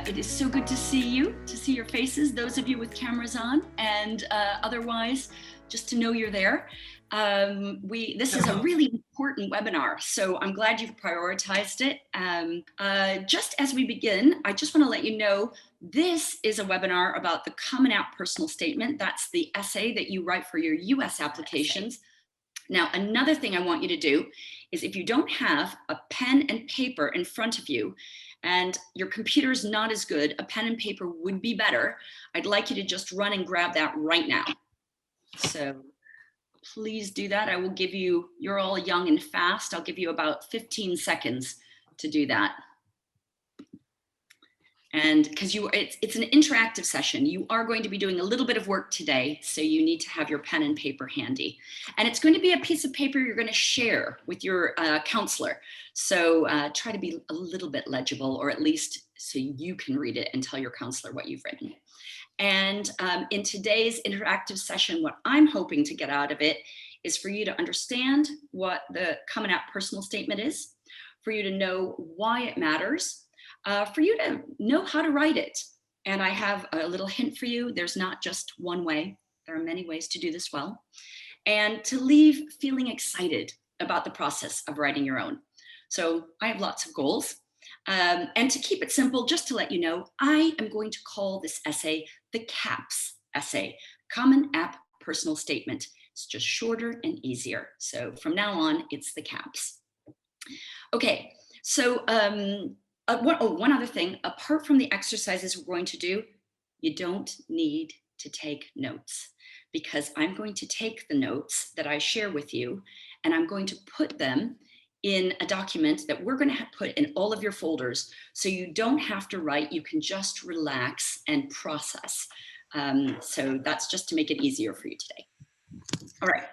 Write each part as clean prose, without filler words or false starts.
It is so good to see you, to see your faces, those of you with cameras on, and otherwise, just to know you're there. This is a really important webinar, so I'm glad you've prioritized it. Just as we begin, I just want to let you know this is a webinar about the Common App Personal Statement. That's the essay that you write for your US applications. Now, another thing I want you to do is if you don't have a pen and paper in front of you, and your computer's not as good, a pen and paper would be better. I'd like you to just run and grab that right now. So please do that. I will give you, you're all young and fast, I'll give you about 15 seconds to do that. And because it's an interactive session, you are going to be doing a little bit of work today, so you need to have your pen and paper handy. And it's going to be a piece of paper you're going to share with your counselor. So try to be a little bit legible, or at least so you can read it and tell your counselor what you've written. And in today's interactive session, what I'm hoping to get out of it is for you to understand what the Common App Personal Statement is, for you to know why it matters, for you to know how to write it. And I have a little hint for you. There's not just one way. There are many ways to do this well. And to leave feeling excited about the process of writing your own. So I have lots of goals. And to keep it simple, just to let you know, I am going to call this essay the CAPS essay, Common App Personal Statement. It's just shorter and easier. So from now on, it's the CAPS. Okay, so one other thing, apart from the exercises we're going to do, you don't need to take notes, because I'm going to take the notes that I share with you and I'm going to put them in a document that we're going to put in all of your folders, so you don't have to write, you can just relax and process. So that's just to make it easier for you today. All right,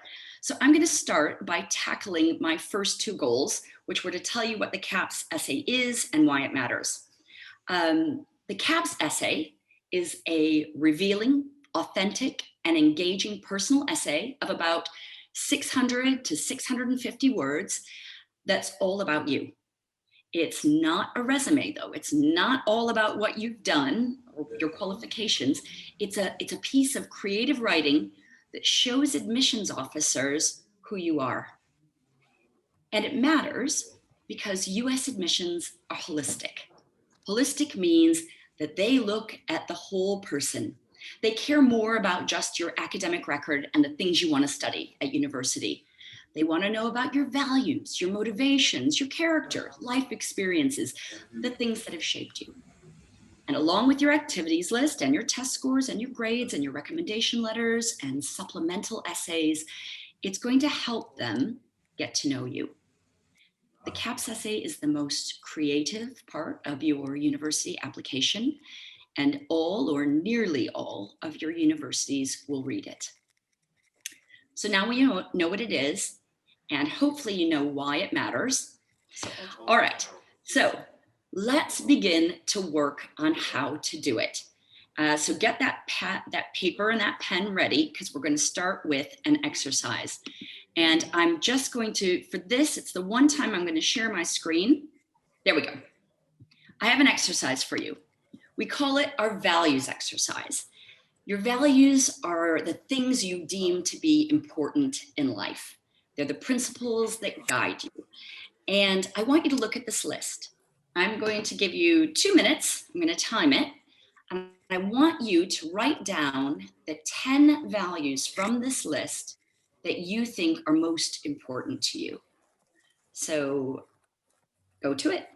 so I'm going to start by tackling my first two goals, which were to tell you what the CAPS essay is and why it matters. The CAPS essay is a revealing, authentic, and engaging personal essay of about 600 to 650 words that's all about you. It's not a resume, though. It's not all about what you've done or your qualifications. It's a piece of creative writing that shows admissions officers who you are. And it matters because US admissions are holistic. Holistic means that they look at the whole person. They care more about just your academic record and the things you want to study at university. They want to know about your values, your motivations, your character, life experiences, the things that have shaped you. And along with your activities list and your test scores and your grades and your recommendation letters and supplemental essays, it's going to help them get to know you. The CAPS essay is the most creative part of your university application, and all or nearly all of your universities will read it. So now we know what it is, and hopefully you know why it matters. All right, so let's begin to work on how to do it. So get that paper and that pen ready, because we're going to start with an exercise. And I'm just going to, for this, it's the one time I'm going to share my screen. There we go. I have an exercise for you. We call it our values exercise. Your values are the things you deem to be important in life. They're the principles that guide you. And I want you to look at this list. I'm going to give you 2 minutes. I'm going to time it. And I want you to write down the 10 values from this list that you think are most important to you. So go to it.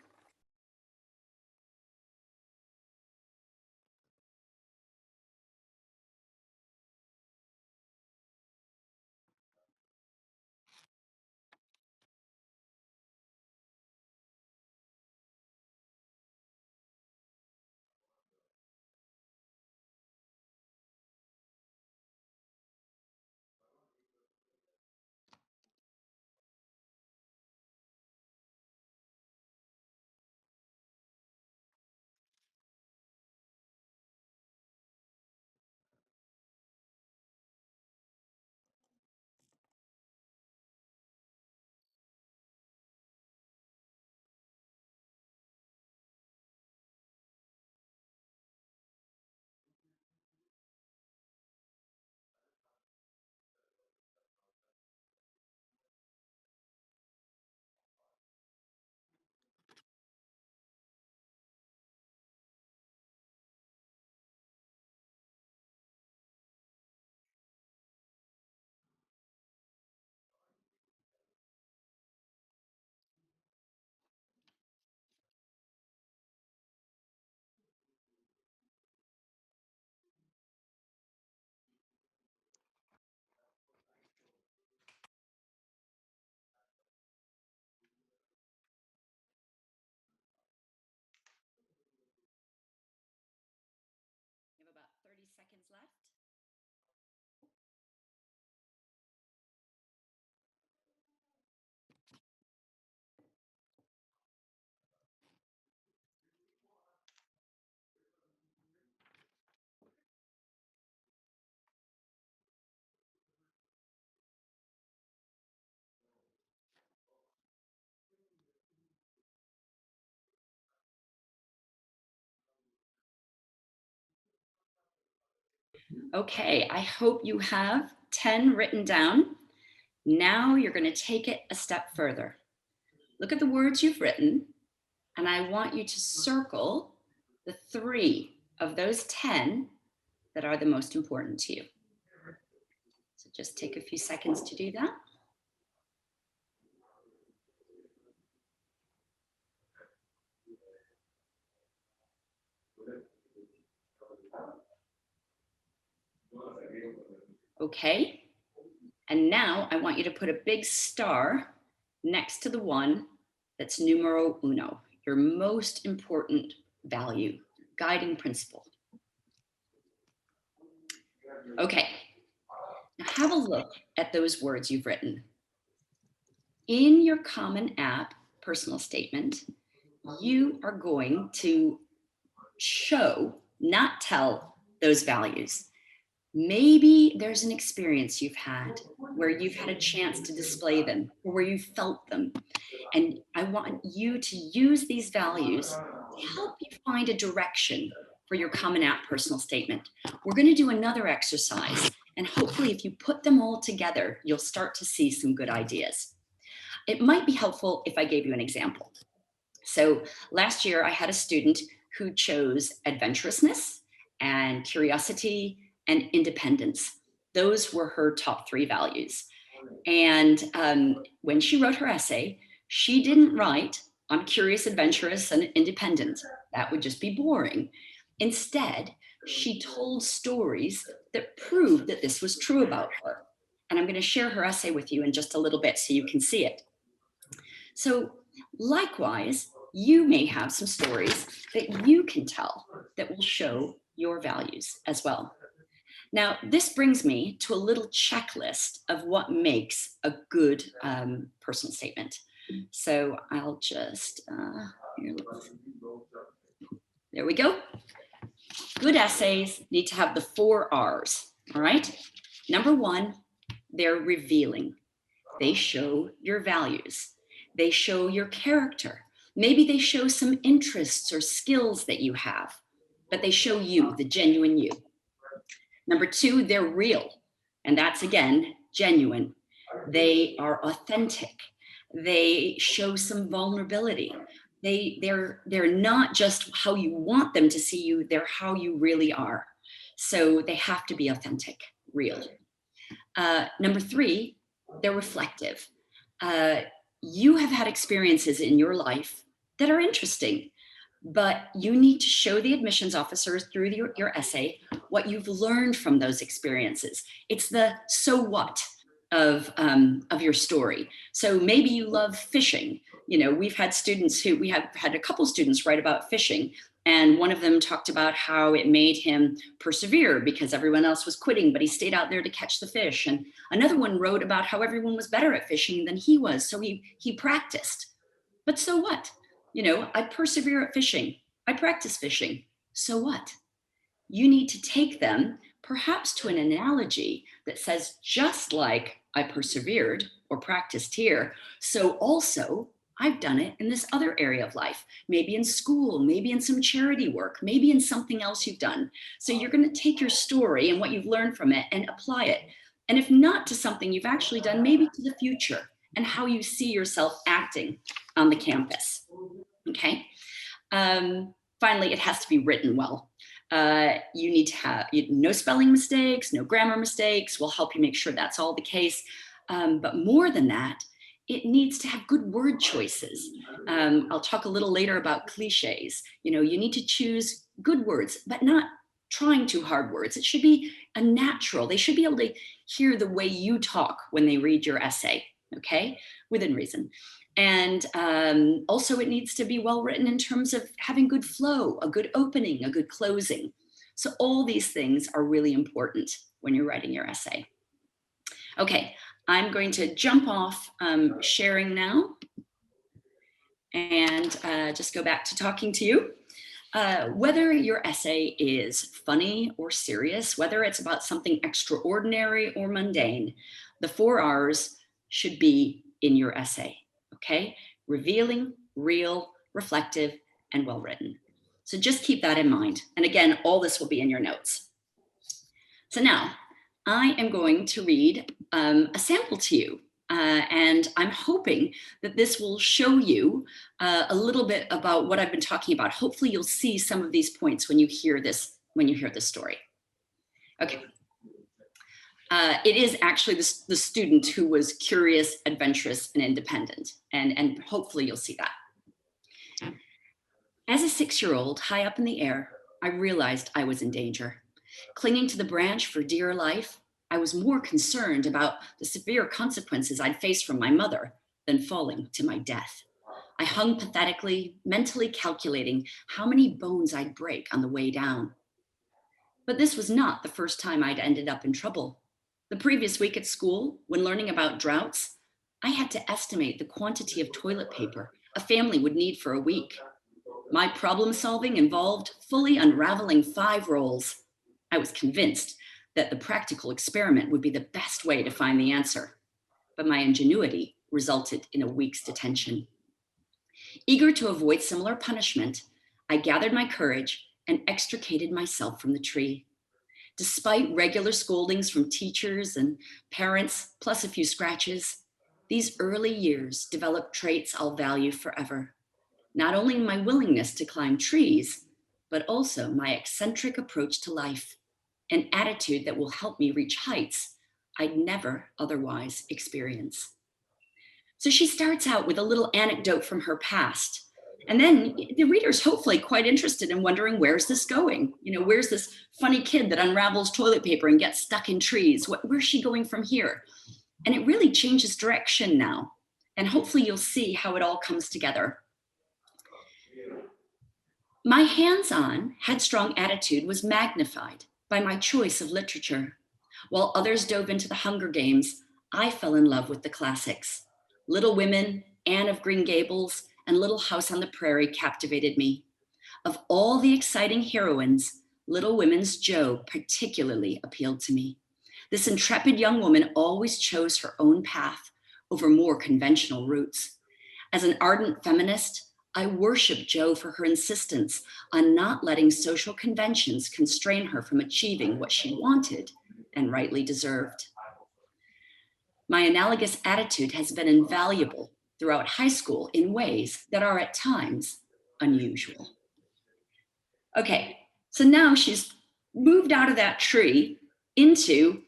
left. Okay, I hope you have 10 written down. Now you're going to take it a step further. Look at the words you've written, and I want you to circle the 3 of those 10 that are the most important to you. So just take a few seconds to do that. Okay, and now I want you to put a big star next to the one that's numero uno, your most important value, guiding principle. Okay, now have a look at those words you've written. In your Common App personal statement, you are going to show, not tell, those values. Maybe there's an experience you've had where you've had a chance to display them or where you felt them. And I want you to use these values to help you find a direction for your Common App personal statement. We're going to do another exercise, and hopefully if you put them all together, you'll start to see some good ideas. It might be helpful if I gave you an example. So last year I had a student who chose adventurousness and curiosity and independence. Those were her top 3 values. And when she wrote her essay, she didn't write, I'm curious, adventurous, and independent. That would just be boring. Instead, she told stories that proved that this was true about her. And I'm going to share her essay with you in just a little bit so you can see it. So likewise, you may have some stories that you can tell that will show your values as well. Now, this brings me to a little checklist of what makes a good personal statement. So I'll just, there we go. Good essays need to have the 4 R's, all right? Number 1, they're revealing. They show your values. They show your character. Maybe they show some interests or skills that you have, but they show you, the genuine you. Number 2, they're real. And that's, again, genuine. They are authentic. They show some vulnerability. They're not just how you want them to see you, they're how you really are. So they have to be authentic, real. Number 3, they're reflective. You have had experiences in your life that are interesting, but you need to show the admissions officers through your essay what you've learned from those experiences. It's the so what of your story. So maybe you love fishing. You know, we have had a couple students write about fishing, and one of them talked about how it made him persevere because everyone else was quitting, but he stayed out there to catch the fish. And another one wrote about how everyone was better at fishing than he was, so he practiced. But so what? You know, I persevere at fishing. I practice fishing. So what? You need to take them perhaps to an analogy that says, just like I persevered or practiced here, so also I've done it in this other area of life, maybe in school, maybe in some charity work, maybe in something else you've done. So you're going to take your story and what you've learned from it and apply it. And if not to something you've actually done, maybe to the future and how you see yourself acting on the campus. Okay. Finally, it has to be written well. You need to have no spelling mistakes, no grammar mistakes. We'll help you make sure that's all the case. But more than that, it needs to have good word choices. I'll talk a little later about cliches. You know, you need to choose good words, but not trying too hard words. It should be a natural. They should be able to hear the way you talk when they read your essay, okay? Within reason. And also it needs to be well written in terms of having good flow, a good opening, a good closing. So all these things are really important when you're writing your essay. Okay, I'm going to jump off sharing now and just go back to talking to you. Whether your essay is funny or serious, whether it's about something extraordinary or mundane, the 4 R's should be in your essay, okay? Revealing, real, reflective, and well-written. So just keep that in mind. And again, all this will be in your notes. So now, I am going to read a sample to you. And I'm hoping that this will show you a little bit about what I've been talking about. Hopefully you'll see some of these points when you hear this story. Okay. It is actually the student who was curious, adventurous, and independent. And hopefully you'll see that. As a 6-year-old high up in the air, I realized I was in danger. Clinging to the branch for dear life, I was more concerned about the severe consequences I'd face from my mother than falling to my death. I hung pathetically, mentally calculating how many bones I'd break on the way down. But this was not the first time I'd ended up in trouble. The previous week at school, when learning about droughts, I had to estimate the quantity of toilet paper a family would need for a week. My problem solving involved fully unraveling 5 rolls. I was convinced that the practical experiment would be the best way to find the answer, but my ingenuity resulted in a week's detention. Eager to avoid similar punishment, I gathered my courage and extricated myself from the tree. Despite regular scoldings from teachers and parents, plus a few scratches, these early years developed traits I'll value forever. Not only my willingness to climb trees, but also my eccentric approach to life, an attitude that will help me reach heights I'd never otherwise experience. So she starts out with a little anecdote from her past. And then the reader's hopefully quite interested in wondering, where's this going? You know, where's this funny kid that unravels toilet paper and gets stuck in trees? Where's she going from here? And it really changes direction now. And hopefully you'll see how it all comes together. My hands-on, headstrong attitude was magnified by my choice of literature. While others dove into the Hunger Games, I fell in love with the classics. Little Women, Anne of Green Gables, and Little House on the Prairie captivated me. Of all the exciting heroines, Little Women's Jo particularly appealed to me. This intrepid young woman always chose her own path over more conventional routes. As an ardent feminist, I worship Jo for her insistence on not letting social conventions constrain her from achieving what she wanted and rightly deserved. My analogous attitude has been invaluable throughout high school in ways that are at times unusual. Okay, so now she's moved out of that tree into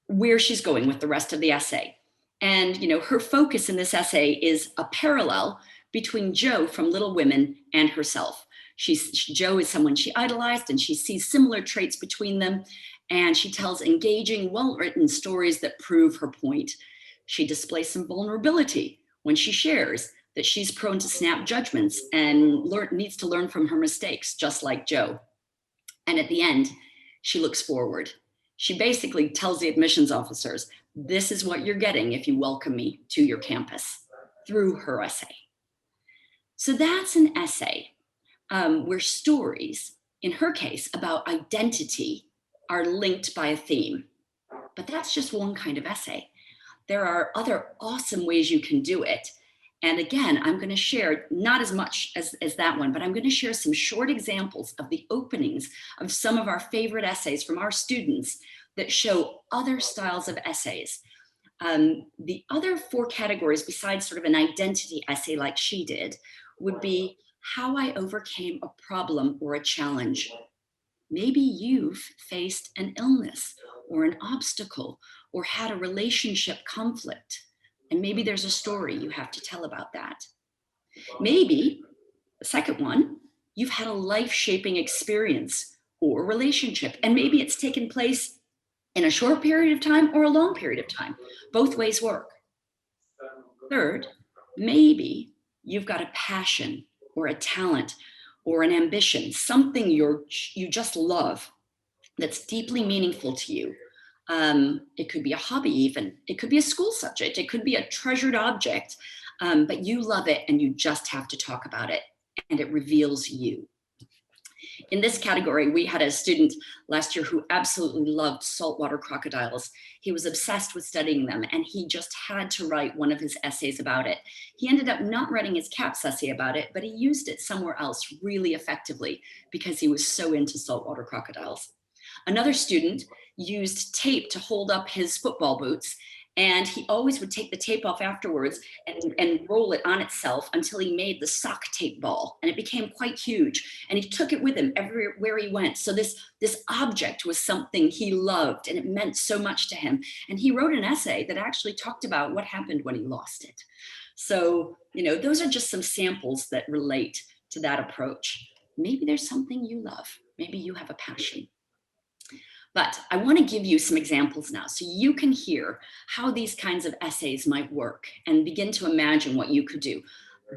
where she's going with the rest of the essay. And you know, her focus in this essay is a parallel between Jo from Little Women and herself. Jo is someone she idolized, and she sees similar traits between them, and she tells engaging, well-written stories that prove her point. She displays some vulnerability when she shares that she's prone to snap judgments and needs to learn from her mistakes, just like Jo. And at the end, she looks forward. She basically tells the admissions officers, this is what you're getting if you welcome me to your campus, through her essay. So that's an essay where stories, in her case, about identity are linked by a theme. But that's just one kind of essay. There are other awesome ways you can do it. And again, I'm going to share not as much as that one, but I'm going to share some short examples of the openings of some of our favorite essays from our students that show other styles of essays. The other 4 categories, besides sort of an identity essay like she did, would be how I overcame a problem or a challenge. Maybe you've faced an illness or an obstacle or had a relationship conflict, and maybe there's a story you have to tell about that. Maybe, the second one, you've had a life-shaping experience or relationship, and maybe it's taken place in a short period of time or a long period of time. Both ways work. Third, maybe you've got a passion or a talent or an ambition, something you just love, that's deeply meaningful to you. It could be a hobby even. It could be a school subject. It could be a treasured object, but you love it and you just have to talk about it, and it reveals you. In this category, we had a student last year who absolutely loved saltwater crocodiles. He was obsessed with studying them, and he just had to write one of his essays about it. He ended up not writing his CAPS essay about it, but he used it somewhere else really effectively because he was so into saltwater crocodiles. Another student used tape to hold up his football boots, and he always would take the tape off afterwards and roll it on itself until he made the sock tape ball, and it became quite huge, and he took it with him everywhere he went. So this object was something he loved, and it meant so much to him, and he wrote an essay that actually talked about what happened when he lost it. So, those are just some samples that relate to that approach. Maybe there's something you love. Maybe you have a passion. But I want to give you some examples now so you can hear how these kinds of essays might work and begin to imagine what you could do.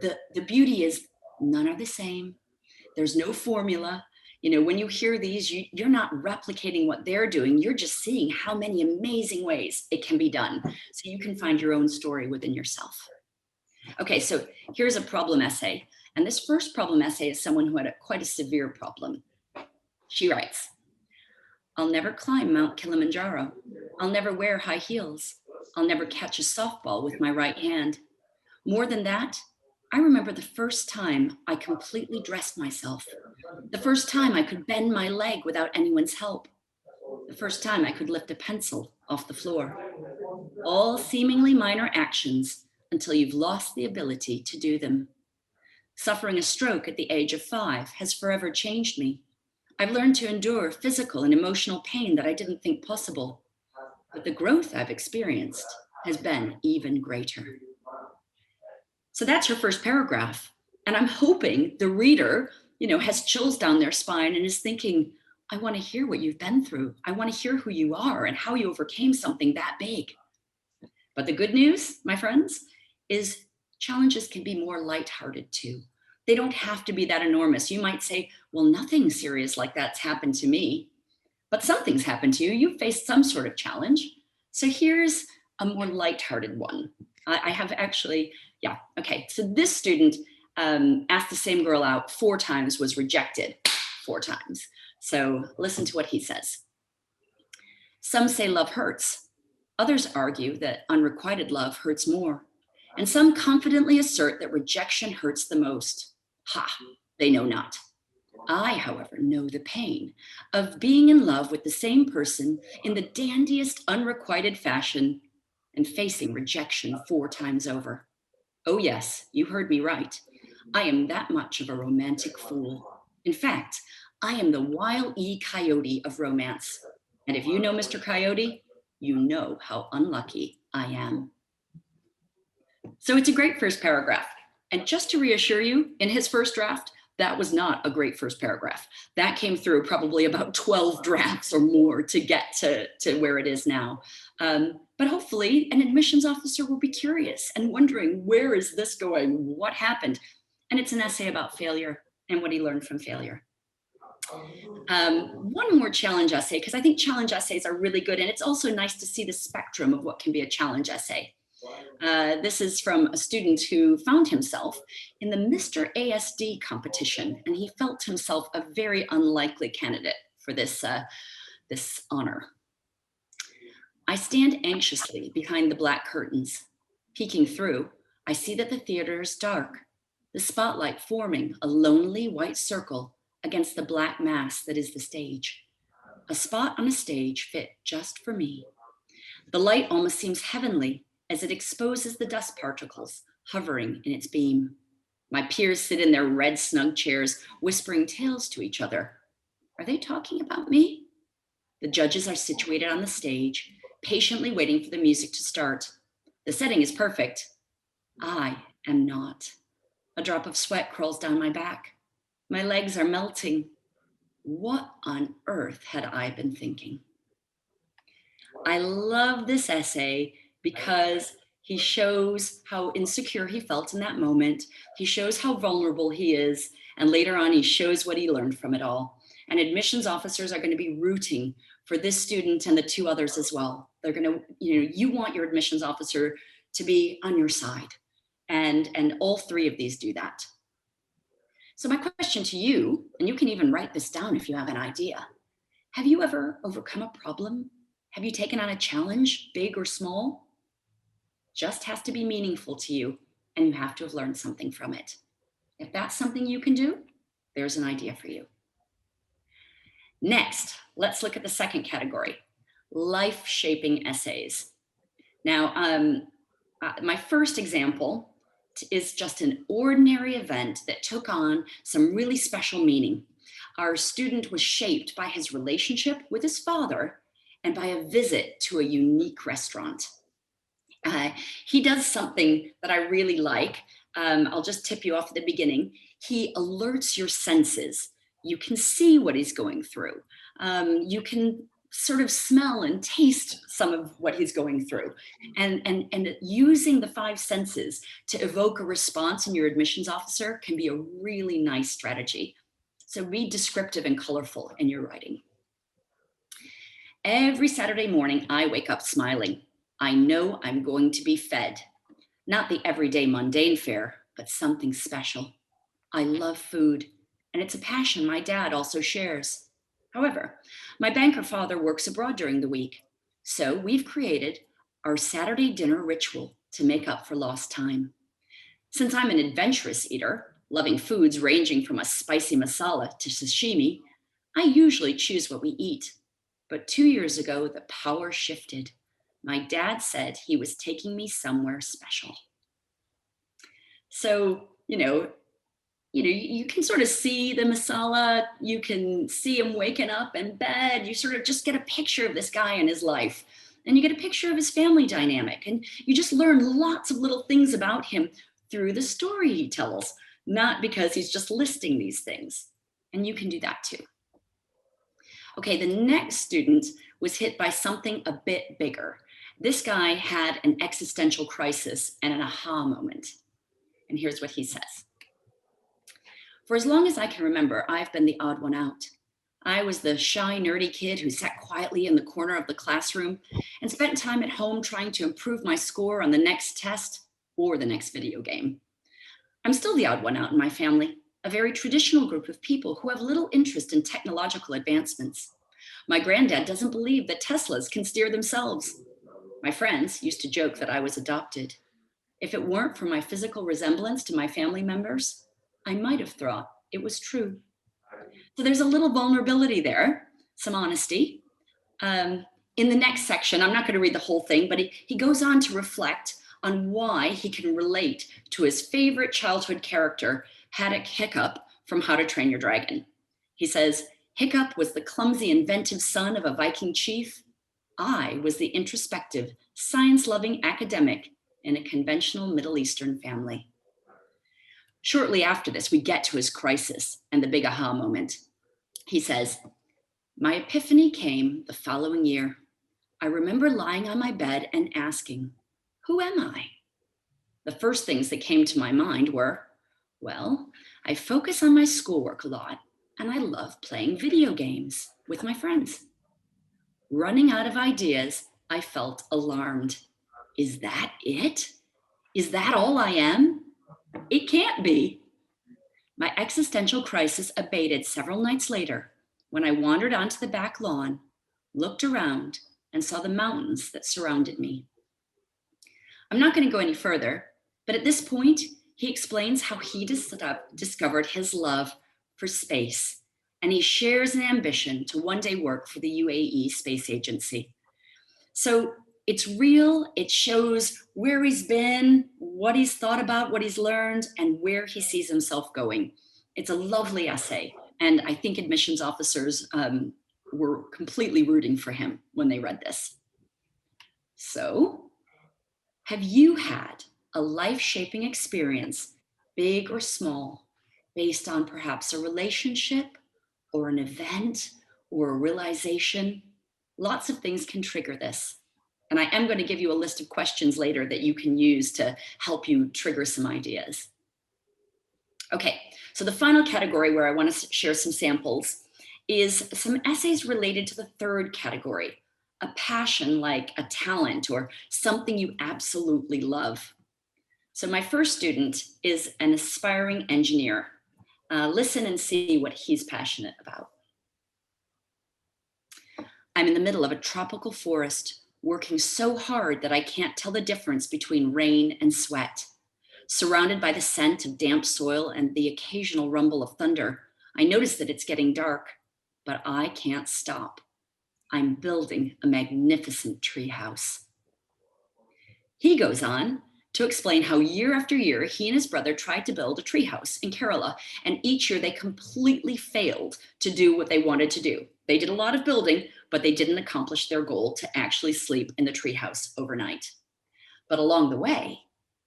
The beauty is none are the same. There's no formula. When you hear these, you're not replicating what they're doing. You're just seeing how many amazing ways it can be done. So you can find your own story within yourself. Okay, so here's a problem essay. And this first problem essay is someone who had quite a severe problem. She writes, "I'll never climb Mount Kilimanjaro. I'll never wear high heels. I'll never catch a softball with my right hand. More than that, I remember the first time I completely dressed myself. The first time I could bend my leg without anyone's help. The first time I could lift a pencil off the floor. All seemingly minor actions until you've lost the ability to do them. Suffering a stroke at the age of 5 has forever changed me. I've learned to endure physical and emotional pain that I didn't think possible. But the growth I've experienced has been even greater." So that's your first paragraph. And I'm hoping the reader, has chills down their spine and is thinking, I want to hear what you've been through. I want to hear who you are and how you overcame something that big. But the good news, my friends, is challenges can be more lighthearted too. They don't have to be that enormous. You might say, well, nothing serious like that's happened to me, but something's happened to you. You've faced some sort of challenge. So here's a more lighthearted one. I have actually, okay. So this student asked the same girl out 4 times, was rejected 4 times. So listen to what he says. "Some say love hurts. Others argue that unrequited love hurts more. And some confidently assert that rejection hurts the most. Ha, they know not. I, however, know the pain of being in love with the same person in the dandiest unrequited fashion and facing rejection 4 times over. Oh yes, you heard me right. I am that much of a romantic fool. In fact, I am the Wile E. Coyote of romance. And if you know Mr. Coyote, you know how unlucky I am." So it's a great first paragraph. And just to reassure you, in his first draft, that was not a great first paragraph. That came through probably about 12 drafts or more to get to where it is now. But hopefully an admissions officer will be curious and wondering, where is this going? What happened? And it's an essay about failure and what he learned from failure. One more challenge essay, because I think challenge essays are really good. And it's also nice to see the spectrum of what can be a challenge essay. This is from a student who found himself in the Mr. ASD competition, and he felt himself a very unlikely candidate for this honor. "I stand anxiously behind the black curtains. Peeking through, I see that the theater is dark, the spotlight forming a lonely white circle against the black mass that is the stage. A spot on a stage fit just for me. The light almost seems heavenly as it exposes the dust particles hovering in its beam. My peers sit in their red snug chairs, whispering tales to each other. Are they talking about me? The judges are situated on the stage, patiently waiting for the music to start. The setting is perfect. I am not. A drop of sweat crawls down my back. My legs are melting. What on earth had I been thinking?" I love this essay because he shows how insecure he felt in that moment. He shows how vulnerable he is. And later on, he shows what he learned from it all. And admissions officers are going to be rooting for this student and the two others as well. They're going to, you want your admissions officer to be on your side. And all three of these do that. So my question to you, and you can even write this down if you have an idea. Have you ever overcome a problem? Have you taken on a challenge, big or small? Just has to be meaningful to you, and you have to have learned something from it. If that's something you can do, there's an idea for you. Next, let's look at the second category, life-shaping essays. Now, my first example is just an ordinary event that took on some really special meaning. Our student was shaped by his relationship with his father and by a visit to a unique restaurant. He does something that I really like. I'll just tip you off at the beginning. He alerts your senses. You can see what he's going through. You can sort of smell and taste some of what he's going through. And using the five senses to evoke a response in your admissions officer can be a really nice strategy. So be descriptive and colorful in your writing. Every Saturday morning, I wake up smiling. I know I'm going to be fed. Not the everyday mundane fare, but something special. I love food, and it's a passion my dad also shares. However, my banker father works abroad during the week, so we've created our Saturday dinner ritual to make up for lost time. Since I'm an adventurous eater, loving foods ranging from a spicy masala to sashimi, I usually choose what we eat. But 2 years ago, the power shifted. My dad said he was taking me somewhere special. So, you can sort of see the masala, you can see him waking up in bed, you sort of just get a picture of this guy in his life, and you get a picture of his family dynamic, and you just learn lots of little things about him through the story he tells, not because he's just listing these things. And you can do that too. Okay, the next student was hit by something a bit bigger. This guy had an existential crisis and an aha moment. And here's what he says. For as long as I can remember, I've been the odd one out. I was the shy, nerdy kid who sat quietly in the corner of the classroom and spent time at home trying to improve my score on the next test or the next video game. I'm still the odd one out in my family, a very traditional group of people who have little interest in technological advancements. My granddad doesn't believe that Teslas can steer themselves. My friends used to joke that I was adopted. If it weren't for my physical resemblance to my family members, I might have thought it was true. So there's a little vulnerability there, some honesty. In the next section, I'm not going to read the whole thing, but he goes on to reflect on why he can relate to his favorite childhood character, Haddock Hiccup from How to Train Your Dragon. He says, Hiccup was the clumsy, inventive son of a Viking chief. I was the introspective, science-loving academic in a conventional Middle Eastern family. Shortly after this, we get to his crisis and the big aha moment. He says, my epiphany came the following year. I remember lying on my bed and asking, who am I? The first things that came to my mind were, well, I focus on my schoolwork a lot and I love playing video games with my friends. Running out of ideas, I felt alarmed. Is that it? Is that all I am? It can't be. My existential crisis abated several nights later when I wandered onto the back lawn, looked around, and saw the mountains that surrounded me. I'm not going to go any further, but at this point, he explains how he discovered his love for space, and he shares an ambition to one day work for the UAE Space Agency. So it's real, it shows where he's been, what he's thought about, what he's learned, and where he sees himself going. It's a lovely essay, and I think admissions officers were completely rooting for him when they read this. So, have you had a life-shaping experience, big or small, based on perhaps a relationship or an event or a realization? Lots of things can trigger this. And I am going to give you a list of questions later that you can use to help you trigger some ideas. Okay, so the final category where I want to share some samples is some essays related to the third category, a passion like a talent or something you absolutely love. So my first student is an aspiring engineer. Listen and see what he's passionate about. I'm in the middle of a tropical forest, working so hard that I can't tell the difference between rain and sweat. Surrounded by the scent of damp soil and the occasional rumble of thunder, I notice that it's getting dark, but I can't stop. I'm building a magnificent treehouse. He goes on to explain how year after year, he and his brother tried to build a treehouse in Kerala, and each year they completely failed to do what they wanted to do. They did a lot of building, but they didn't accomplish their goal to actually sleep in the treehouse overnight. But along the way,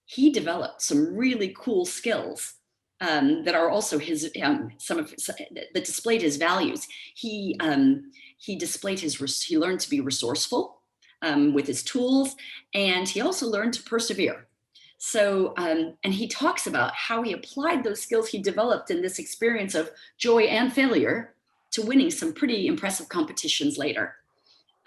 he developed some really cool skills that are also his that displayed his values. He displayed he learned to be resourceful with his tools, and he also learned to persevere. So, and he talks about how he applied those skills he developed in this experience of joy and failure to winning some pretty impressive competitions later.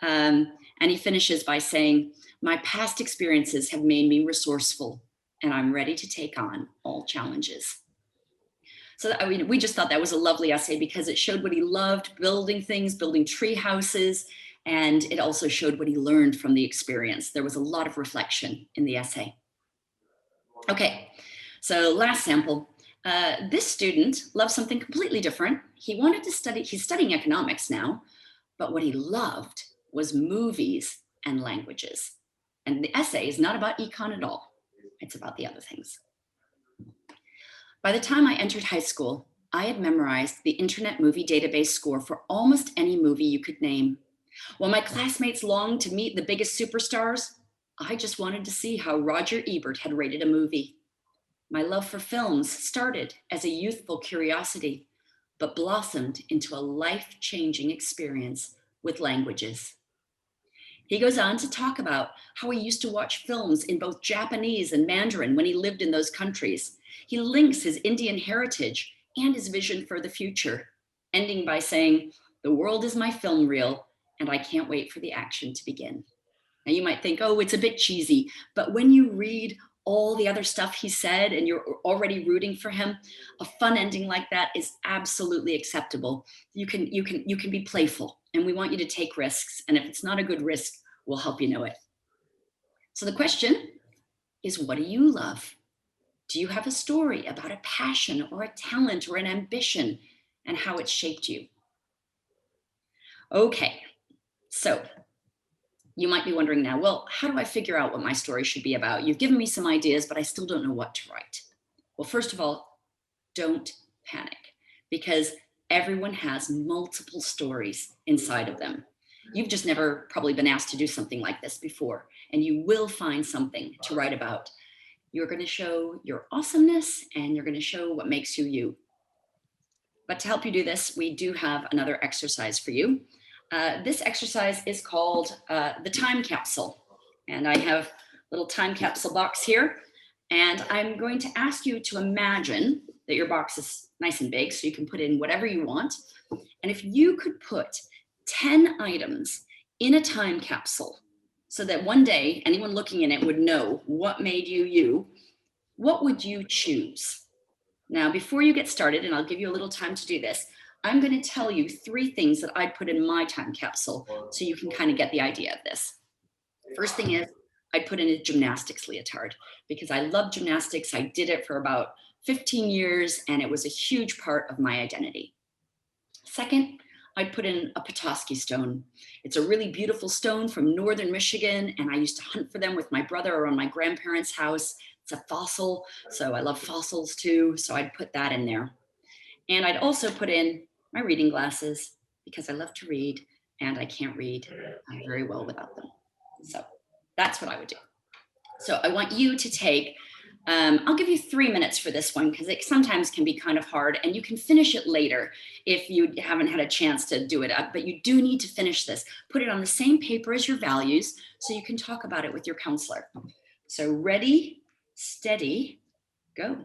And he finishes by saying, "My past experiences have made me resourceful, and I'm ready to take on all challenges." So I mean, we just thought that was a lovely essay because it showed what he loved, building things, building tree houses, and it also showed what he learned from the experience. There was a lot of reflection in the essay. Okay, so last sample. This student loves something completely different. He wanted to study, he's studying economics now, but what he loved was movies and languages. And the essay is not about econ at all. It's about the other things. By the time I entered high school, I had memorized the Internet Movie Database score for almost any movie you could name. While my classmates longed to meet the biggest superstars, I just wanted to see how Roger Ebert had rated a movie. My love for films started as a youthful curiosity, but blossomed into a life-changing experience with languages. He goes on to talk about how he used to watch films in both Japanese and Mandarin when he lived in those countries. He links his Indian heritage and his vision for the future, ending by saying, "The world is my film reel, and I can't wait for the action to begin." Now you might think, oh, it's a bit cheesy, but when you read all the other stuff he said and you're already rooting for him, a fun ending like that is absolutely acceptable. You can be playful, and we want you to take risks. And if it's not a good risk, we'll help you know it. So the question is, what do you love? Do you have a story about a passion or a talent or an ambition and how it shaped you? Okay, so you might be wondering now, well, how do I figure out what my story should be about? You've given me some ideas, but I still don't know what to write. Well, first of all, don't panic, because everyone has multiple stories inside of them. You've just never probably been asked to do something like this before, and you will find something to write about. You're going to show your awesomeness, and you're going to show what makes you you. But to help you do this, we do have another exercise for you. This exercise is called the time capsule. And I have a little time capsule box here. And I'm going to ask you to imagine that your box is nice and big so you can put in whatever you want. And if you could put 10 items in a time capsule so that one day anyone looking in it would know what made you you, what would you choose? Now, before you get started, and I'll give you a little time to do this, I'm going to tell you 3 things that I'd put in my time capsule so you can kind of get the idea of this. First thing is, I'd put in a gymnastics leotard because I love gymnastics. I did it for about 15 years, and it was a huge part of my identity. Second, I'd put in a Petoskey stone. It's a really beautiful stone from northern Michigan, and I used to hunt for them with my brother around my grandparents' house. It's a fossil, so I love fossils too, so I'd put that in there. And I'd also put in my reading glasses because I love to read, and I can't read very well without them. So that's what I would do. So I want you to take, I'll give you 3 minutes for this one because it sometimes can be kind of hard, and you can finish it later if you haven't had a chance to do it up, but you do need to finish this. Put it on the same paper as your values so you can talk about it with your counselor. So ready, steady, go.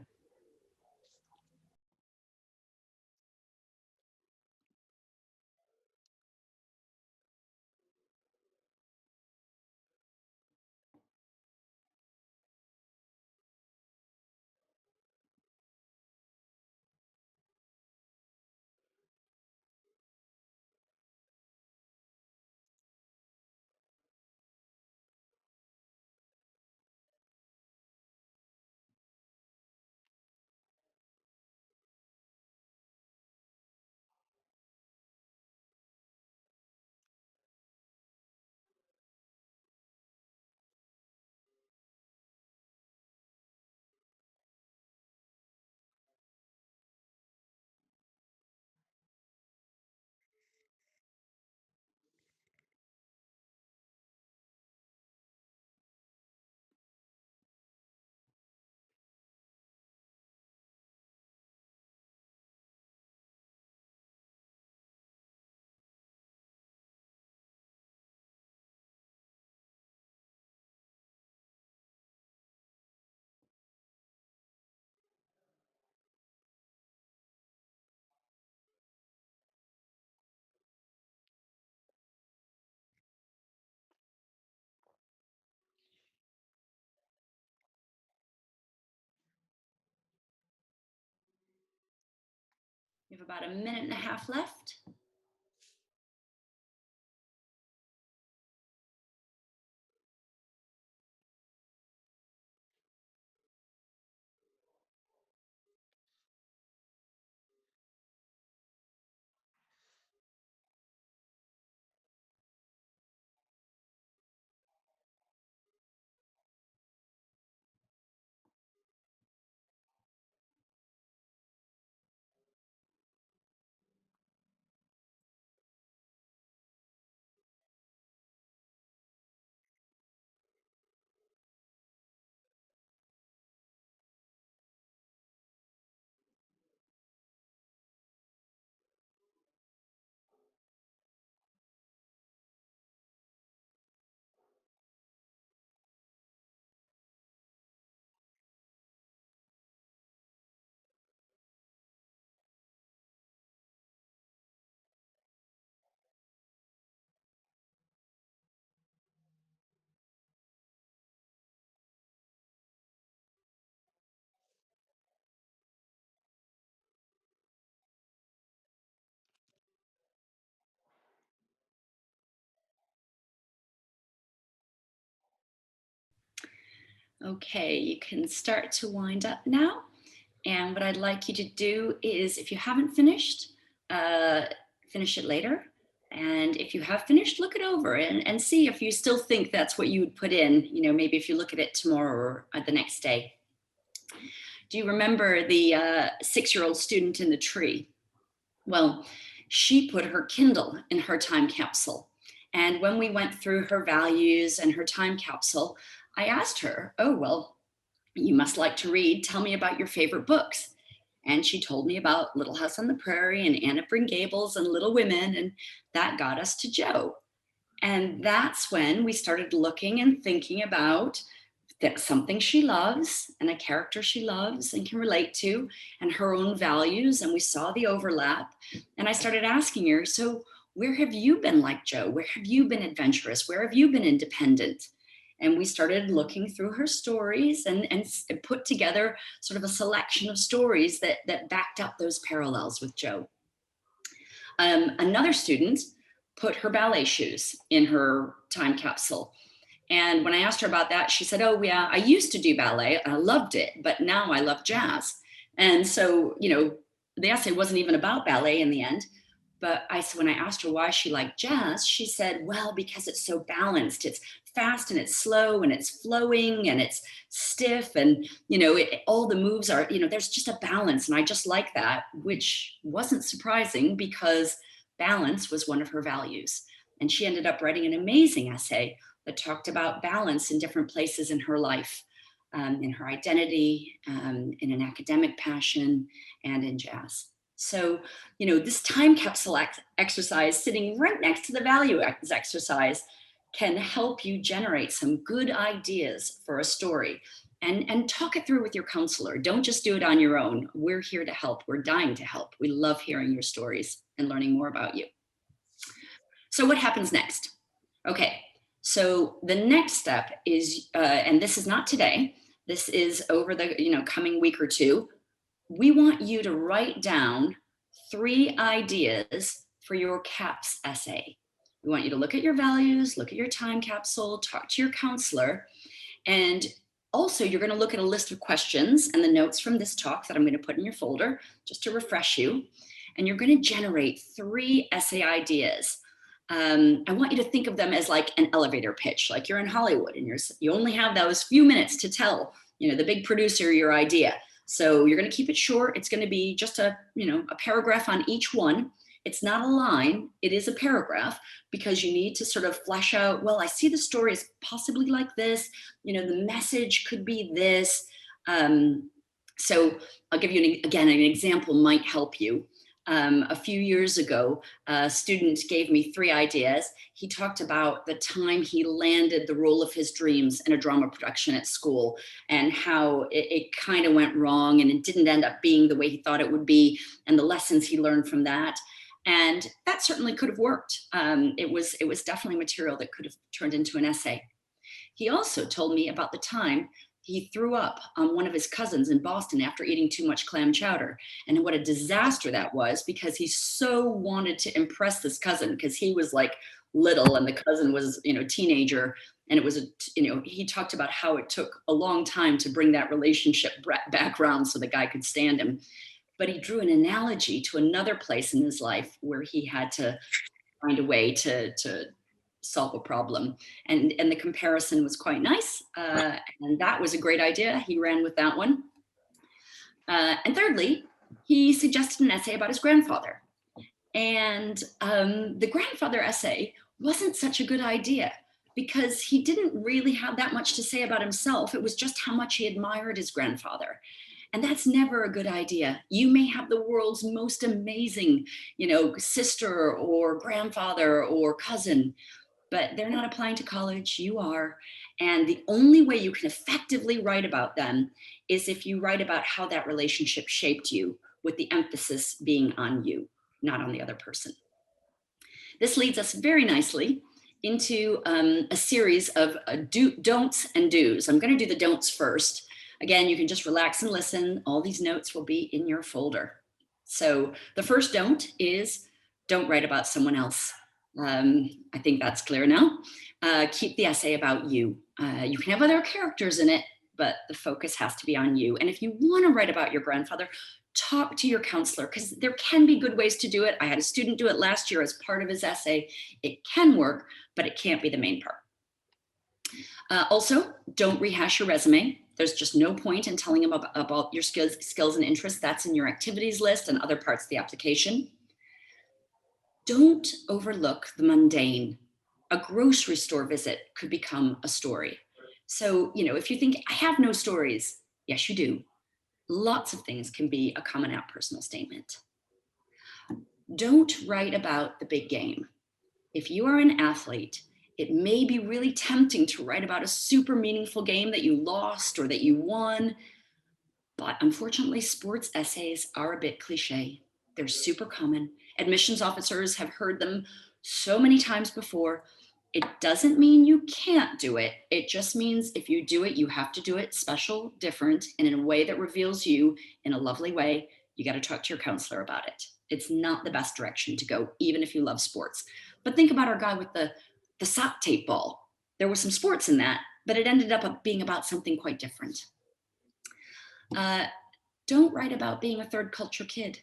We have about a minute and a half left. Okay, you can start to wind up now. And what I'd like you to do is, if you haven't finished, uh, finish it later. And if you have finished, look it over and see if you still think that's what you would put in, maybe if you look at it tomorrow or the next day. Do you remember the 6-year-old student in the tree? Well, she put her Kindle in her time capsule. And when we went through her values and her time capsule, I asked her, oh, well, you must like to read. Tell me about your favorite books. And she told me about Little House on the Prairie and Anne of Green Gables and Little Women. And that got us to Joe. And that's when we started looking and thinking about that something she loves and a character she loves and can relate to and her own values. And we saw the overlap. And I started asking her, so where have you been like Joe? Where have you been adventurous? Where have you been independent? And we started looking through her stories and put together sort of a selection of stories that backed up those parallels with Joe. Another student put her ballet shoes in her time capsule. And when I asked her about that, she said, oh, yeah, I used to do ballet. I loved it, but now I love jazz. And so, the essay wasn't even about ballet in the end. But when I asked her why she liked jazz, she said, well, because it's so balanced. It's fast and it's slow and it's flowing and it's stiff. And, all the moves are, there's just a balance. And I just like that, which wasn't surprising because balance was one of her values. And she ended up writing an amazing essay that talked about balance in different places in her life, in her identity, in an academic passion, and in jazz. So, this time capsule exercise sitting right next to the value exercise can help you generate some good ideas for a story and talk it through with your counselor. Don't just do it on your own. We're here to help. We're dying to help. We love hearing your stories and learning more about you. So what happens next? Okay, so the next step is, and this is not today, this is over the coming week or two, we want you to write down 3 ideas for your CAPS essay. We want you to look at your values, look at your time capsule, talk to your counselor, and also you're going to look at a list of questions and the notes from this talk that I'm going to put in your folder just to refresh you. And you're going to generate 3 essay ideas. I want you to think of them as like an elevator pitch, like you're in Hollywood and you only have those few minutes to tell, the big producer your idea. So you're going to keep it short. It's going to be just a paragraph on each one. It's not a line, it is a paragraph, because you need to sort of flesh out, well, I see the story as possibly like this, the message could be this. So I'll give you an example might help you. A few years ago, a student gave me 3 ideas. He talked about the time he landed the role of his dreams in a drama production at school and how it kind of went wrong and it didn't end up being the way he thought it would be and the lessons he learned from that. And that certainly could have worked. It was definitely material that could have turned into an essay. He also told me about the time he threw up on one of his cousins in Boston after eating too much clam chowder. And what a disaster that was, because he so wanted to impress this cousin, because he was like little and the cousin was, teenager. And it was, he talked about how it took a long time to bring that relationship back around so the guy could stand him. But he drew an analogy to another place in his life where he had to find a way to solve a problem. And the comparison was quite nice. And that was a great idea. He ran with that one. And thirdly, he suggested an essay about his grandfather. And the grandfather essay wasn't such a good idea because he didn't really have that much to say about himself. It was just how much he admired his grandfather. And that's never a good idea. You may have the world's most amazing, sister or grandfather or cousin, but they're not applying to college, you are. And the only way you can effectively write about them is if you write about how that relationship shaped you, with the emphasis being on you, not on the other person. This leads us very nicely into a series of don'ts and do's. I'm going to do the don'ts first. Again, you can just relax and listen. All these notes will be in your folder. So the first don't is don't write about someone else. I think that's clear now. Keep the essay about you. You can have other characters in it, but the focus has to be on you. And if you want to write about your grandfather, talk to your counselor, because there can be good ways to do it. I had a student do it last year as part of his essay. It can work, but it can't be the main part. Also, don't rehash your resume. There's just no point in telling him about your skills and interests. That's in your activities list and other parts of the application. Don't overlook the mundane. A grocery store visit could become a story. So, if you think, I have no stories, yes, you do. Lots of things can be a coming out personal statement. Don't write about the big game. If you are an athlete, it may be really tempting to write about a super meaningful game that you lost or that you won. But unfortunately, sports essays are a bit cliche. They're super common. Admissions officers have heard them so many times before. It doesn't mean you can't do it. It just means if you do it, you have to do it special, different, and in a way that reveals you in a lovely way. You got to talk to your counselor about it. It's not the best direction to go, even if you love sports. But think about our guy with the sock tape ball. There was some sports in that, but it ended up being about something quite different. Don't write about being a third culture kid.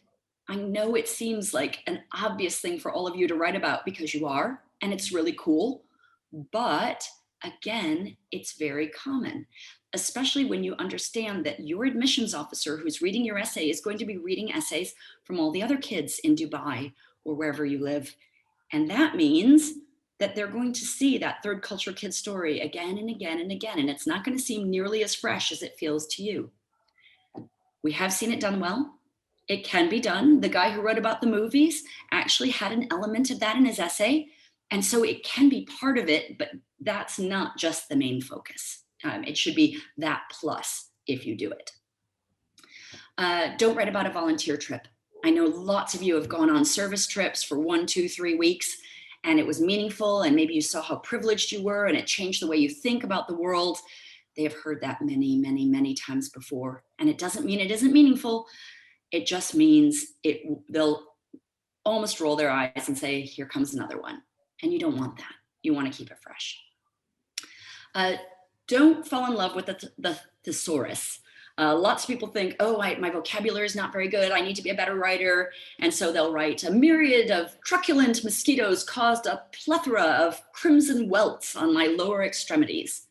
I know it seems like an obvious thing for all of you to write about because you are, and it's really cool. But again, it's very common, especially when you understand that your admissions officer who's reading your essay is going to be reading essays from all the other kids in Dubai or wherever you live. And that means that they're going to see that third culture kid story again and again and again. And it's not going to seem nearly as fresh as it feels to you. We have seen it done well. It can be done. The guy who wrote about the movies actually had an element of that in his essay. And so it can be part of it, but that's not just the main focus. It should be that plus if you do it. Don't write about a volunteer trip. I know lots of you have gone on service trips for 1, 2, 3 weeks, and it was meaningful, and maybe you saw how privileged you were, and it changed the way you think about the world. They have heard that many, many, many times before. And it doesn't mean it isn't meaningful. It just means they'll almost roll their eyes and say, here comes another one. And you don't want that. You want to keep it fresh. Don't fall in love with the thesaurus. Lots of people think, oh, my vocabulary is not very good. I need to be a better writer. And so they'll write, a myriad of truculent mosquitoes caused a plethora of crimson welts on my lower extremities.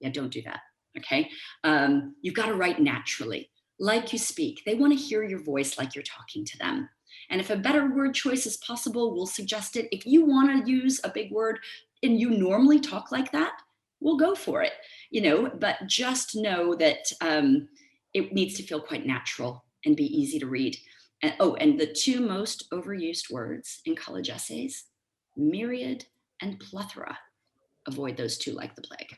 Yeah, don't do that, okay? You've got to write naturally, like you speak. They want to hear your voice like you're talking to them. And if a better word choice is possible, we'll suggest it. If you want to use a big word and you normally talk like that, we'll go for it, but just know that it needs to feel quite natural and be easy to read. And the 2 most overused words in college essays, myriad and plethora. Avoid those 2 like the plague.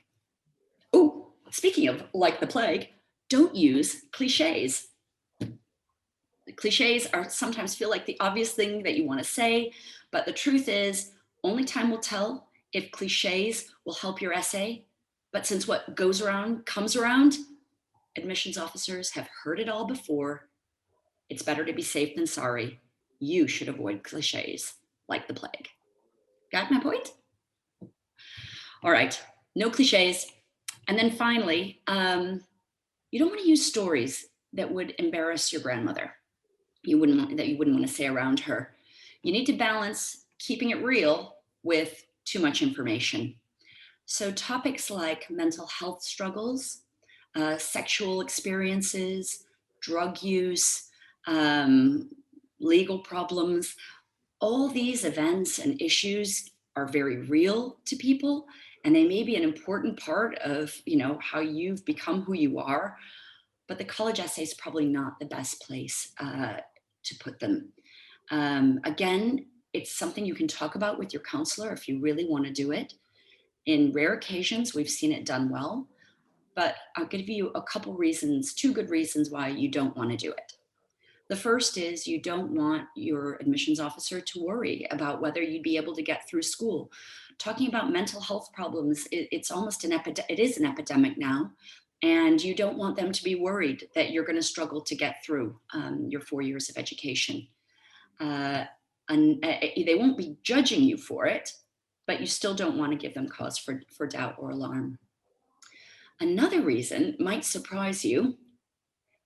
Oh, speaking of like the plague, don't use cliches. The cliches sometimes feel like the obvious thing that you want to say, but the truth is only time will tell if cliches will help your essay But since what goes around comes around, admissions officers have heard it all before. It's better to be safe than sorry. You should avoid cliches like the plague. Got my point? All right, no cliches. And then finally, you don't want to use stories that would embarrass your grandmother. You wouldn't want to say around her. You need to balance keeping it real with too much information. So topics like mental health struggles, sexual experiences, drug use, legal problems, all these events and issues are very real to people, and they may be an important part of, how you've become who you are. But the college essay is probably not the best place to put them. Again, it's something you can talk about with your counselor if you really want to do it. In rare occasions, we've seen it done well, but I'll give you a couple reasons, two good reasons why you don't want to do it. The first is you don't want your admissions officer to worry about whether you'd be able to get through school. Talking about mental health problems, it's almost it is an epidemic now, and you don't want them to be worried that you're going to struggle to get through your 4 years of education. And they won't be judging you for it, but you still don't want to give them cause for doubt or alarm. Another reason might surprise you.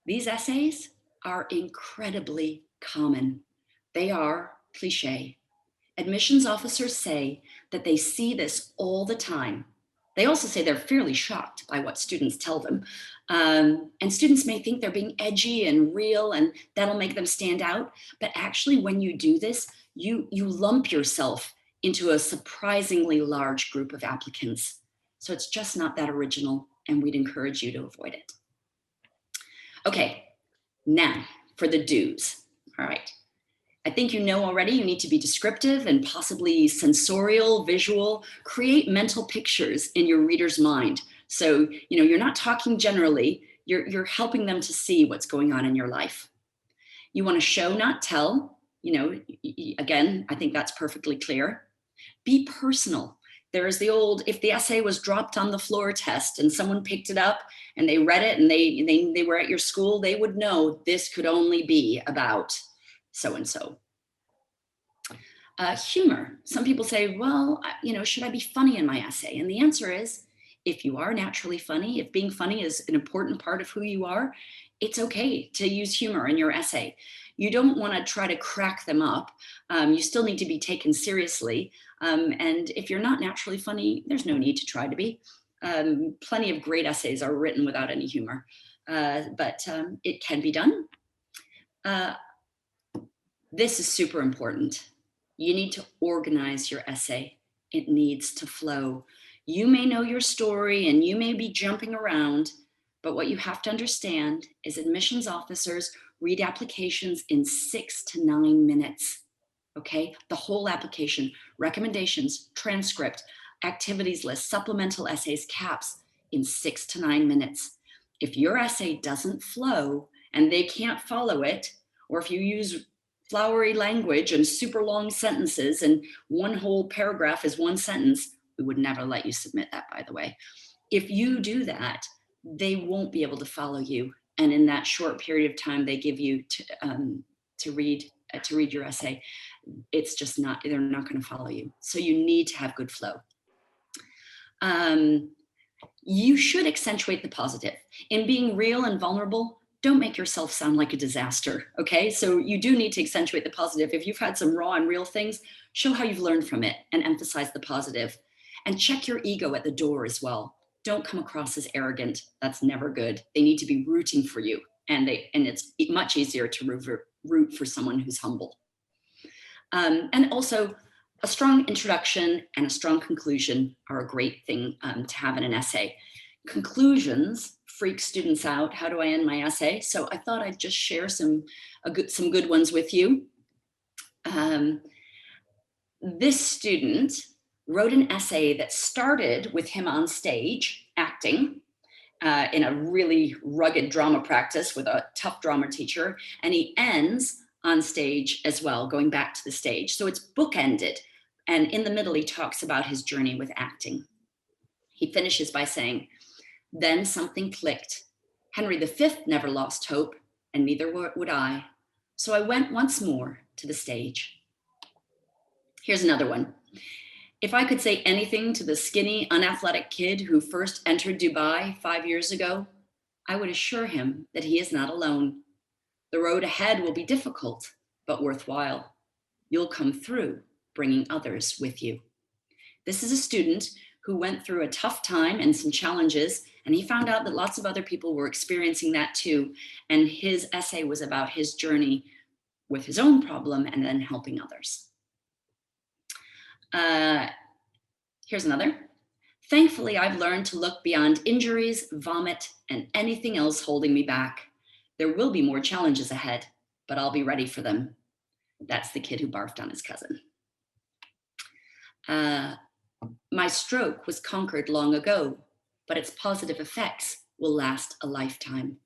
These essays are incredibly common. They are cliche. Admissions officers say that they see this all the time. They also say they're fairly shocked by what students tell them. And students may think they're being edgy and real, and that'll make them stand out. But actually, when you do this, you lump yourself into a surprisingly large group of applicants. So it's just not that original, and we'd encourage you to avoid it. Okay, now for the do's. All right. I think you know already you need to be descriptive and possibly sensorial, visual, create mental pictures in your reader's mind. So, you're not talking generally, you're helping them to see what's going on in your life. You want to show, not tell. Again, I think that's perfectly clear. Be personal. There is the old, if the essay was dropped on the floor test and someone picked it up and they read it and they were at your school, they would know this could only be about so-and-so. Humor. Some people say, well, should I be funny in my essay? And the answer is, if you are naturally funny, if being funny is an important part of who you are, it's okay to use humor in your essay. You don't want to try to crack them up. You still need to be taken seriously. And if you're not naturally funny, there's no need to try to be. Plenty of great essays are written without any humor, but it can be done. This is super important. You need to organize your essay. It needs to flow. You may know your story and you may be jumping around, but what you have to understand is admissions officers read applications in 6 to 9 minutes. Okay, the whole application, recommendations, transcript, activities list, supplemental essays, caps, in 6 to 9 minutes. If your essay doesn't flow and they can't follow it, or if you use flowery language and super long sentences and one whole paragraph is one sentence, we would never let you submit that, by the way. If you do that, they won't be able to follow you. And in that short period of time they give you to read your essay, it's just not, they're not going to follow you. So you need to have good flow. You should accentuate the positive. In being real and vulnerable, don't make yourself sound like a disaster, okay? So you do need to accentuate the positive. If you've had some raw and real things, show how you've learned from it and emphasize the positive. And check your ego at the door as well. Don't come across as arrogant. That's never good. They need to be rooting for you. And it's much easier to root for someone who's humble. And also, a strong introduction and a strong conclusion are a great thing to have in an essay. Conclusions freak students out. How do I end my essay? So I thought I'd just share some good ones with you. This student wrote an essay that started with him on stage acting in a really rugged drama practice with a tough drama teacher, and he ends on stage as well, going back to the stage. So it's bookended, and in the middle he talks about his journey with acting. He finishes by saying, "Then something clicked. Henry V never lost hope, and neither would I. So I went once more to the stage." Here's another one. "If I could say anything to the skinny, unathletic kid who first entered Dubai 5 years ago, I would assure him that he is not alone. The road ahead will be difficult, but worthwhile. You'll come through, bringing others with you." This is a student who went through a tough time and some challenges, and he found out that lots of other people were experiencing that too. And his essay was about his journey with his own problem and then helping others. Here's another. "Thankfully, I've learned to look beyond injuries, vomit, and anything else holding me back. There will be more challenges ahead, but I'll be ready for them." That's the kid who barfed on his cousin. "My stroke was conquered long ago, but its positive effects will last a lifetime."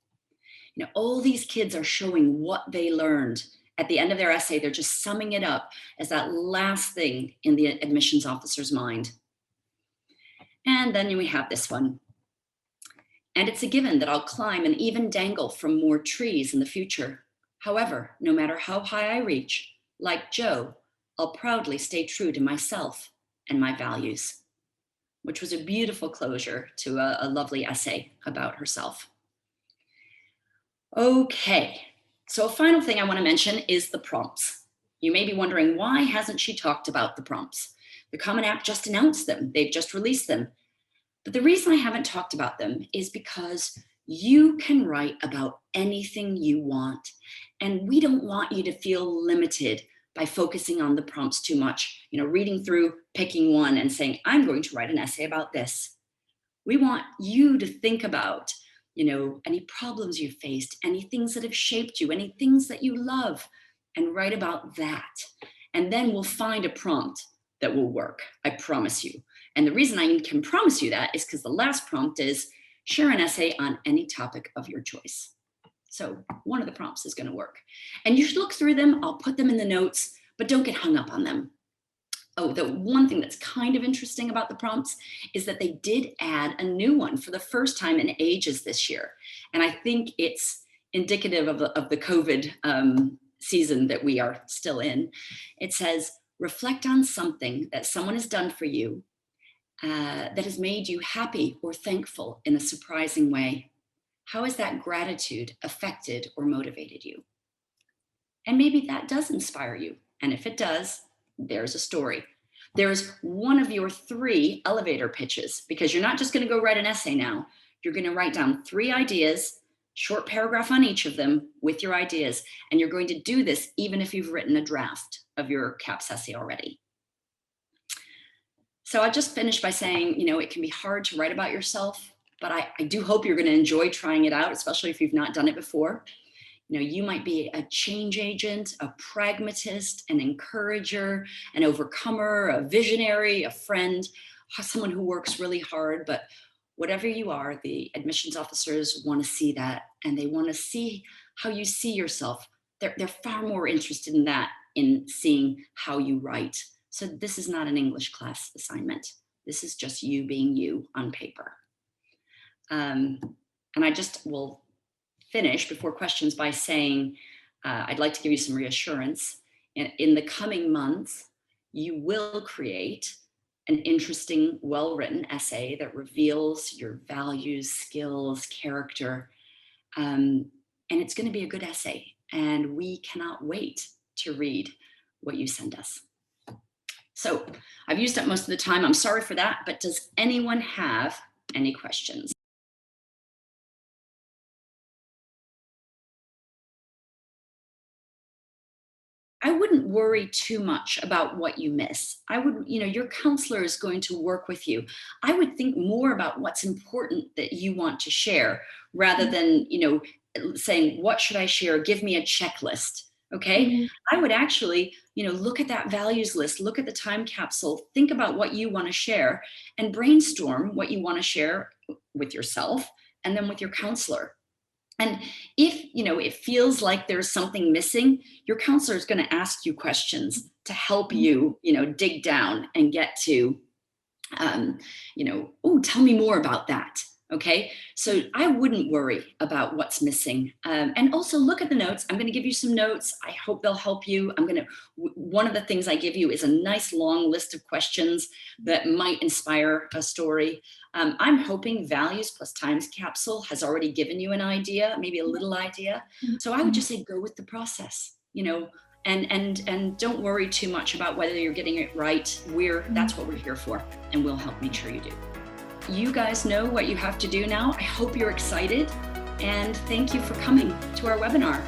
All these kids are showing what they learned. At the end of their essay, they're just summing it up as that last thing in the admissions officer's mind. And then we have this one. "And it's a given that I'll climb and even dangle from more trees in the future. However, no matter how high I reach, like Joe, I'll proudly stay true to myself and my values," which was a beautiful closure to a lovely essay about herself. Okay, so a final thing I want to mention is the prompts. You may be wondering, why hasn't she talked about the prompts? The Common App just announced them. They've just released them. But the reason I haven't talked about them is because you can write about anything you want. And we don't want you to feel limited by focusing on the prompts too much, reading through, picking one and saying, I'm going to write an essay about this. We want you to think about, any problems you faced, any things that have shaped you, any things that you love, and write about that. And then we'll find a prompt that will work, I promise you. And the reason I can promise you that is because the last prompt is share an essay on any topic of your choice. So one of the prompts is going to work. And you should look through them. I'll put them in the notes, but don't get hung up on them. Oh, the one thing that's kind of interesting about the prompts is that they did add a new one for the first time in ages this year. And I think it's indicative of the COVID season that we are still in. It says, reflect on something that someone has done for you that has made you happy or thankful in a surprising way. How has that gratitude affected or motivated you? And maybe that does inspire you. And if it does, there's a story. There's one of your 3 elevator pitches, because you're not just going to go write an essay now. You're going to write down 3 ideas, short paragraph on each of them with your ideas. And you're going to do this even if you've written a draft of your CAPS essay already. So I'll just finish by saying, it can be hard to write about yourself, but I do hope you're going to enjoy trying it out, especially if you've not done it before. You might be a change agent, a pragmatist, an encourager, an overcomer, a visionary, a friend, someone who works really hard. But whatever you are, the admissions officers want to see that, and they want to see how you see yourself. They're far more interested in that, in seeing how you write. So this is not an English class assignment. This is just you being you on paper. And I just will finish before questions by saying, I'd like to give you some reassurance. In the coming months, you will create an interesting, well-written essay that reveals your values, skills, character. And it's going to be a good essay. And we cannot wait to read what you send us. So I've used up most of the time. I'm sorry for that, but does anyone have any questions? I wouldn't worry too much about what you miss. I would, your counselor is going to work with you. I would think more about what's important that you want to share rather than, saying, what should I share? Give me a checklist. Okay. Mm-hmm. I would actually, look at that values list, look at the time capsule, think about what you want to share and brainstorm what you want to share with yourself and then with your counselor. And if, it feels like there's something missing, your counselor is going to ask you questions to help you, dig down and get to Oh, tell me more about that. Okay, so I wouldn't worry about what's missing. And also look at the notes. I'm going to give you some notes. I hope they'll help you. One of the things I give you is a nice long list of questions that might inspire a story. I'm hoping Values plus Times Capsule has already given you an idea, maybe a little idea. So I would just say go with the process, and don't worry too much about whether you're getting it right. That's what we're here for, and we'll help make sure you do. You guys know what you have to do now. I hope you're excited, and thank you for coming to our webinar.